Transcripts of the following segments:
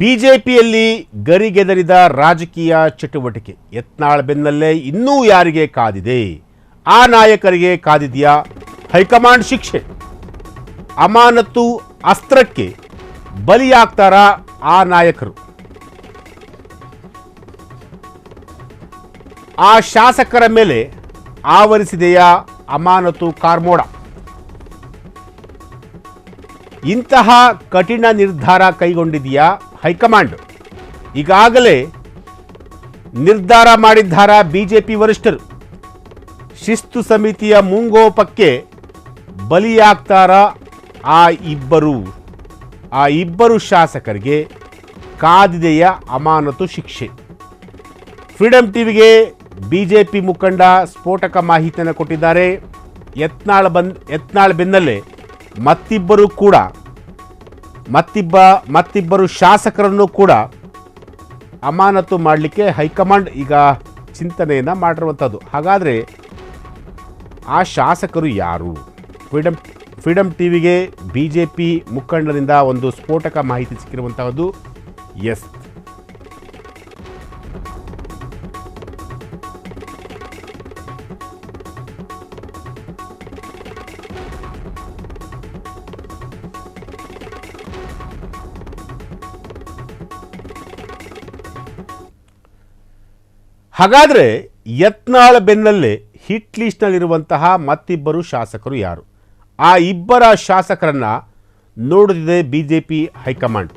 ಬಿಜೆಪಿಯಲ್ಲಿ ಗರಿಗೆದರಿದ ರಾಜಕೀಯ ಚಟುವಟಿಕೆ. ಯತ್ನಾಳ್ ಬೆನ್ನಲ್ಲೇ ಇನ್ನೂ ಯಾರಿಗೆ ಕಾದಿದೆ? ಆ ನಾಯಕರಿಗೆ ಕಾದಿದೆಯಾ ಹೈಕಮಾಂಡ್ ಶಿಕ್ಷೆ? ಅಮಾನತು ಅಸ್ತ್ರಕ್ಕೆ ಬಲಿಯಾಗ್ತಾರಾ ಆ ನಾಯಕರು? ಆ ಶಾಸಕರ ಮೇಲೆ ಆವರಿಸಿದೆಯಾ ಅಮಾನತು ಕಾರ್ಮೋಡ? ಇಂತಹ ಕಠಿಣ ನಿರ್ಧಾರ ಕೈಗೊಂಡಿದೆಯಾ ಹೈಕಮಾಂಡ್? ಈಗಾಗಲೇ ನಿರ್ಧಾರ ಮಾಡಿದ್ದಾರಾ ಬಿಜೆಪಿ ವರಿಷ್ಠರು? ಶಿಸ್ತು ಸಮಿತಿಯ ಮುಂಗೋಪಕ್ಕೆ ಬಲಿಯಾಗ್ತಾರಾ ಆ ಇಬ್ಬರು ಶಾಸಕರಿಗೆ ಕಾದಿದೆಯ ಅಮಾನತು ಶಿಕ್ಷೆ? ಫ್ರೀಡಂ ಟಿವಿಗೆ ಬಿಜೆಪಿ ಮುಖಂಡ ಸ್ಫೋಟಕ ಮಾಹಿತಿಯನ್ನು ಕೊಟ್ಟಿದ್ದಾರೆ. ಯತ್ನಾಳ್ ಬೆನ್ನಲ್ಲೇ ಮತ್ತಿಬ್ಬರು ಶಾಸಕರನ್ನು ಕೂಡ ಅಮಾನತು ಮಾಡಲಿಕ್ಕೆ ಹೈಕಮಾಂಡ್ ಈಗ ಚಿಂತನೆಯನ್ನು ಮಾಡಿರುವಂಥದ್ದು. ಹಾಗಾದರೆ ಆ ಶಾಸಕರು ಯಾರು? ಫ್ರೀಡಂ ಟಿವಿಗೆ ಬಿಜೆಪಿ ಮುಖಂಡರಿಂದ ಒಂದು ಸ್ಫೋಟಕ ಮಾಹಿತಿ ಸಿಕ್ಕಿರುವಂತಹದ್ದು. ಎಸ್, ಹಾಗಾದರೆ ಯತ್ನಾಳ್ ಬೆನ್ನಲ್ಲೇ ಹಿಟ್ ಲಿಸ್ಟ್ನಲ್ಲಿರುವಂತಹ ಮತ್ತಿಬ್ಬರು ಶಾಸಕರು ಯಾರು? ಆ ಇಬ್ಬರ ಶಾಸಕರನ್ನ ನೋಡುತ್ತಿದೆ ಬಿಜೆಪಿ ಹೈಕಮಾಂಡ್.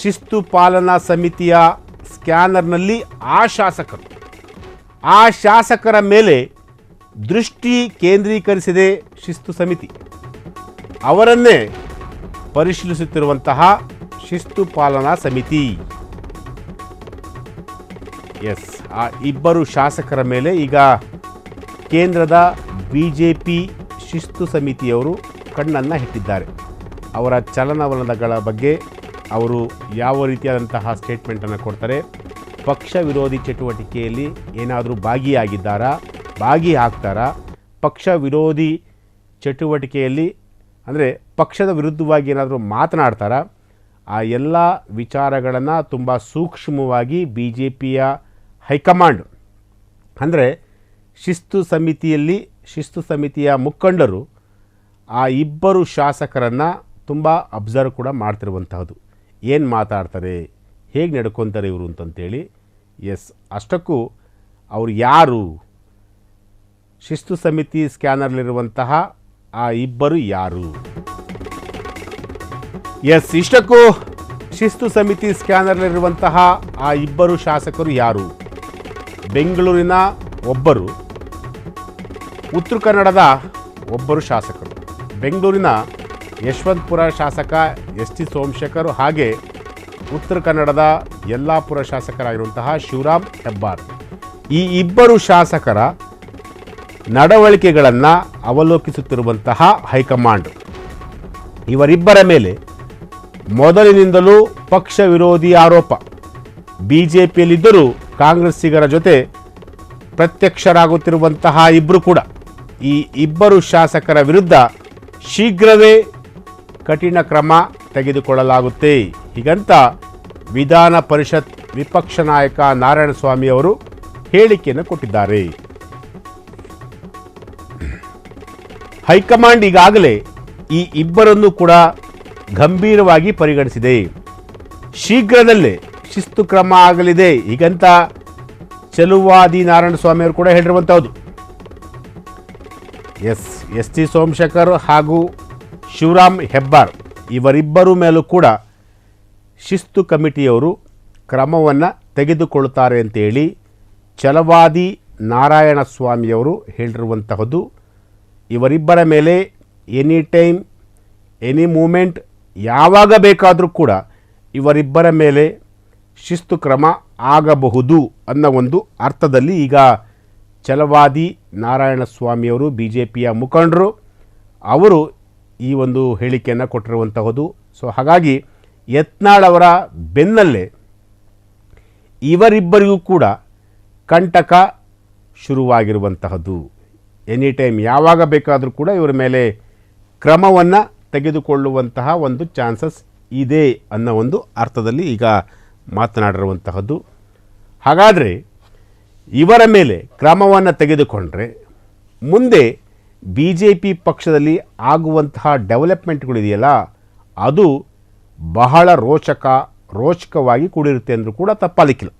ಶಿಸ್ತು ಪಾಲನಾ ಸಮಿತಿಯ ಸ್ಕ್ಯಾನರ್ನಲ್ಲಿ ಆ ಶಾಸಕರ ಮೇಲೆ ದೃಷ್ಟಿ ಕೇಂದ್ರೀಕರಿಸಿದೆ ಶಿಸ್ತು ಸಮಿತಿ. ಅವರನ್ನೇ ಪರಿಶೀಲಿಸುತ್ತಿರುವಂತಹ ಶಿಸ್ತು ಪಾಲನಾ ಸಮಿತಿ. ಎಸ್, ಆ ಇಬ್ಬರು ಶಾಸಕರ ಮೇಲೆ ಈಗ ಕೇಂದ್ರದ ಬಿಜೆಪಿ ಶಿಸ್ತು ಸಮಿತಿಯವರು ಕಣ್ಣನ್ನು ಇಟ್ಟಿದ್ದಾರೆ. ಅವರ ಚಲನವಲನಗಳ ಬಗ್ಗೆ ಅವರು ಯಾವ ರೀತಿಯಾದಂತಹ ಸ್ಟೇಟ್ಮೆಂಟನ್ನು ಕೊಡ್ತಾರೆ? ಪಕ್ಷ ವಿರೋಧಿ ಚಟುವಟಿಕೆಯಲ್ಲಿ ಏನಾದರೂ ಭಾಗಿಯಾಗ್ತಾರಾ? ಪಕ್ಷ ವಿರೋಧಿ ಚಟುವಟಿಕೆಯಲ್ಲಿ ಅಂದರೆ ಪಕ್ಷದ ವಿರುದ್ಧವಾಗಿ ಏನಾದರೂ ಮಾತನಾಡ್ತಾರಾ? ಆ ಎಲ್ಲ ವಿಚಾರಗಳನ್ನು ತುಂಬ ಸೂಕ್ಷ್ಮವಾಗಿ ಬಿಜೆಪಿಯ ಹೈಕಮಾಂಡ್ ಅಂದರೆ ಶಿಸ್ತು ಸಮಿತಿಯ ಮುಖಂಡರು ಆ ಇಬ್ಬರು ಶಾಸಕರನ್ನು ತುಂಬ ಅಬ್ಸರ್ವ್ ಕೂಡ ಮಾಡ್ತಿರುವಂತಹದ್ದು. ಏನು ಮಾತಾಡ್ತಾರೆ, ಹೇಗೆ ನಡ್ಕೊತಾರೆ ಇವರು ಅಂತಂತೇಳಿ. ಎಸ್, ಅಷ್ಟಕ್ಕೂ ಅವರು ಯಾರು? ಶಿಸ್ತು ಸಮಿತಿ ಸ್ಕ್ಯಾನರ್ಲಿರುವಂತಹ ಆ ಇಬ್ಬರು ಯಾರು? ಎಸ್, ಇಷ್ಟಕ್ಕೂ ಶಿಸ್ತು ಸಮಿತಿ ಸ್ಕ್ಯಾನರ್ಲಿರುವಂತಹ ಆ ಇಬ್ಬರು ಶಾಸಕರು ಯಾರು? ಬೆಂಗಳೂರಿನ ಒಬ್ಬರು, ಉತ್ತರ ಕನ್ನಡದ ಒಬ್ಬರು ಶಾಸಕರು. ಬೆಂಗಳೂರಿನ ಯಶವಂತಪುರ ಶಾಸಕ ಎಸ್.ಟಿ. ಸೋಮಶೇಖರ್, ಹಾಗೆ ಉತ್ತರ ಕನ್ನಡದ ಯಲ್ಲಾಪುರ ಶಾಸಕರಾಗಿರುವಂತಹ ಶಿವರಾಮ್ ಹೆಬ್ಬಾರ್. ಈ ಇಬ್ಬರು ಶಾಸಕರ ನಡವಳಿಕೆಗಳನ್ನು ಅವಲೋಕಿಸುತ್ತಿರುವಂತಹ ಹೈಕಮಾಂಡ್ ಇವರಿಬ್ಬರ ಮೇಲೆ ಮೊದಲಿನಿಂದಲೂ ಪಕ್ಷ ವಿರೋಧಿ ಆರೋಪ. ಬಿಜೆಪಿಯಲ್ಲಿದ್ದರೂ ಕಾಂಗ್ರೆಸ್ಸಿಗರ ಜೊತೆ ಪ್ರತ್ಯಕ್ಷರಾಗುತ್ತಿರುವಂತಹ ಇಬ್ಬರು ಕೂಡ. ಈ ಇಬ್ಬರು ಶಾಸಕರ ವಿರುದ್ಧ ಶೀಘ್ರವೇ ಕಠಿಣ ಕ್ರಮ ತೆಗೆದುಕೊಳ್ಳಲಾಗುತ್ತೆ ಹೀಗಂತ ವಿಧಾನ ಪರಿಷತ್ ವಿಪಕ್ಷ ನಾಯಕ ನಾರಾಯಣಸ್ವಾಮಿ ಅವರು ಹೇಳಿಕೆಯನ್ನು ಕೊಟ್ಟಿದ್ದಾರೆ. ಹೈಕಮಾಂಡ್ ಈಗಾಗಲೇ ಈ ಇಬ್ಬರನ್ನು ಕೂಡ ಗಂಭೀರವಾಗಿ ಪರಿಗಣಿಸಿದೆ. ಶೀಘ್ರದಲ್ಲೇ ಶಿಸ್ತು ಕ್ರಮ ಆಗಲಿದೆ ಹೀಗಂತ ಚಲುವಾದಿ ನಾರಾಯಣಸ್ವಾಮಿ ಅವರು ಕೂಡ ಹೇಳಿರುವಂಥದ್ದು. ಎಸ್.ಟಿ. ಸೋಮಶೇಖರ್ ಹಾಗೂ ಶಿವರಾಮ್ ಹೆಬ್ಬಾರ್ ಇವರಿಬ್ಬರ ಮೇಲೂ ಕೂಡ ಶಿಸ್ತು ಕಮಿಟಿಯವರು ಕ್ರಮವನ್ನು ತೆಗೆದುಕೊಳ್ಳುತ್ತಾರೆ ಅಂತೇಳಿ ಚಲವಾದಿ ನಾರಾಯಣಸ್ವಾಮಿಯವರು ಹೇಳಿರುವಂತಹದ್ದು. ಇವರಿಬ್ಬರ ಮೇಲೆ ಎನಿ ಟೈಮ್ ಎನಿ ಮೂಮೆಂಟ್ ಯಾವಾಗ ಬೇಕಾದರೂ ಕೂಡ ಇವರಿಬ್ಬರ ಮೇಲೆ ಶಿಸ್ತು ಕ್ರಮ ಆಗಬಹುದು ಅನ್ನೋ ಒಂದು ಅರ್ಥದಲ್ಲಿ ಈಗ ಚಲವಾದಿ ನಾರಾಯಣಸ್ವಾಮಿಯವರು ಬಿಜೆಪಿಯ ಮುಖಂಡರು ಅವರು ಈ ಒಂದು ಹೇಳಿಕೆಯನ್ನು ಕೊಟ್ಟಿರುವಂತಹದ್ದು. ಸೊ ಹಾಗಾಗಿ ಯತ್ನಾಳ್ ಅವರ ಬೆನ್ನಲ್ಲೇ ಇವರಿಬ್ಬರಿಗೂ ಕೂಡ ಕಂಟಕ ಶುರುವಾಗಿರುವಂತಹದ್ದು. ಎನಿ ಟೈಮ್ ಯಾವಾಗ ಬೇಕಾದರೂ ಕೂಡ ಇವರ ಮೇಲೆ ಕ್ರಮವನ್ನು ತೆಗೆದುಕೊಳ್ಳುವಂತಹ ಒಂದು ಚಾನ್ಸಸ್ ಇದೆ ಅನ್ನೋ ಒಂದು ಅರ್ಥದಲ್ಲಿ ಈಗ ಮಾತನಾಡಿರುವಂತಹದ್ದು. ಹಾಗಾದರೆ ಇವರ ಮೇಲೆ ಕ್ರಮವನ್ನು ತೆಗೆದುಕೊಂಡ್ರೆ ಮುಂದೆ ಬಿ ಜೆ ಪಿ ಪಕ್ಷದಲ್ಲಿ ಆಗುವಂತಹ ಡೆವಲಪ್ಮೆಂಟ್ಗಳಿದೆಯಲ್ಲ, ಅದು ಬಹಳ ರೋಚಕವಾಗಿ ಕೂಡಿರುತ್ತೆ ಅಂದರೂ ಕೂಡ ತಪ್ಪಾಲಿಕ್ಕಿಲ್ಲ.